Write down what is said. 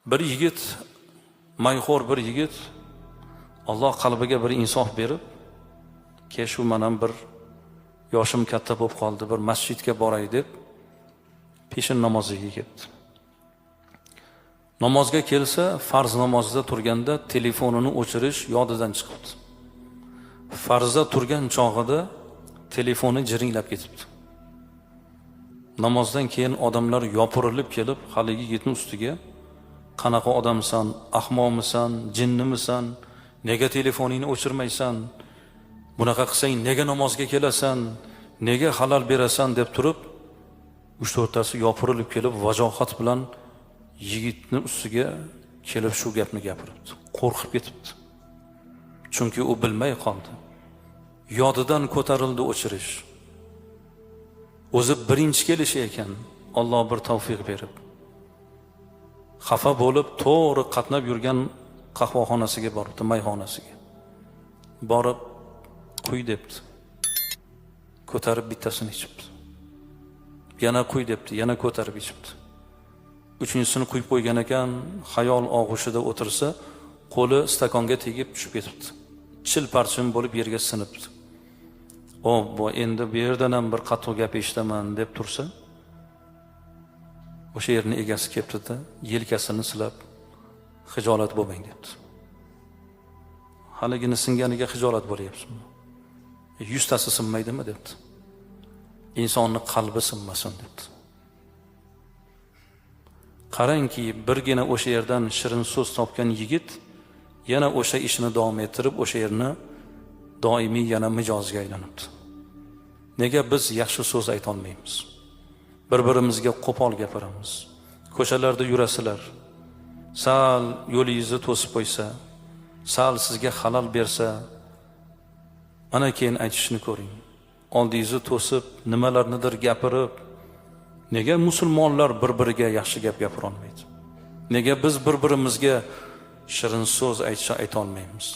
Bir yigit, mayxo'r bir yigit Alloh qalbiga bir insof berib, shu menam bir yoshim katta bo'lib qoldi, bir masjidga boray deb peshin namoziga ketdi. Namozga kelsa, farz namozida turganda telefonini o'chirish yodidan chiqibdi. Farzda turgan chog'ida telefoni jiringlab ketibdi. Namozdan keyin odamlar yopirilib kelib, haligi yigitning ustiga qanaqa odamsan, ahmoqmisan, jinnimisan, nega telefoningni o'chirmaysan, bunaqa qilsang nega namozga kelasan, nega halol berasan deb turib, 3-4tasi yopirilib kelib vajohat bilan yigitning ustiga kelib shu gapni gapiribdi. Qo'rqib ketibdi. Chunki u bilmay qoldi. Yodidan ko'tarildi o'chirish. O'zi birinchi kelishi ekan, Alloh bir tavfiq berib. Xafa bo'lib, to'g'ri qatnab yurgan qahvaxonasiga boribdi, mayxonasiga. Borib quy debdi. Ko'tarib bittasini ichibdi. Yana quy debdi, yana ko'tarib ichibdi. Uchinchisini quyib qo'ygan ekan, xayol og'ushida o'tirsa, qo'li stakonga tegib tushib ketibdi. Chil-parchin bo'lib yerga sinibdi. Bu endi bu yerdan ham bir qattiq gap eshitaman deb tursa, o'sha yerning egasi kelibdi-da, yelkasini silab, xijolat bo'lmang debdi. Haligini singaniga xijolat bo'lyapsizmi? 100tasi sinmaydimi debdi. Insonning qalbi sinmasin debdi. Qarangki, birgina o'sha yerdan shirin so'z topgan yigit yana o'sha ishini davom ettirib, o'sha yerni doimiy yana mijozga aylanibdi. Nega biz yaxshi so'z ayta olmaymiz? Bir-birimizga qo'pol gapiramiz. Ko'chalarda yurasizlar, sal yo'lingizni to'sib qo'ysa, sal sizga halol bersa, ana keyin aytishni ko'ring. Oldingizni to'sib, nimalarnidir gapirib, nega musulmonlar bir-biriga yaxshi gap gapira olmaydi? Nega biz bir-birimizga shirin so'z ayta olmaymiz?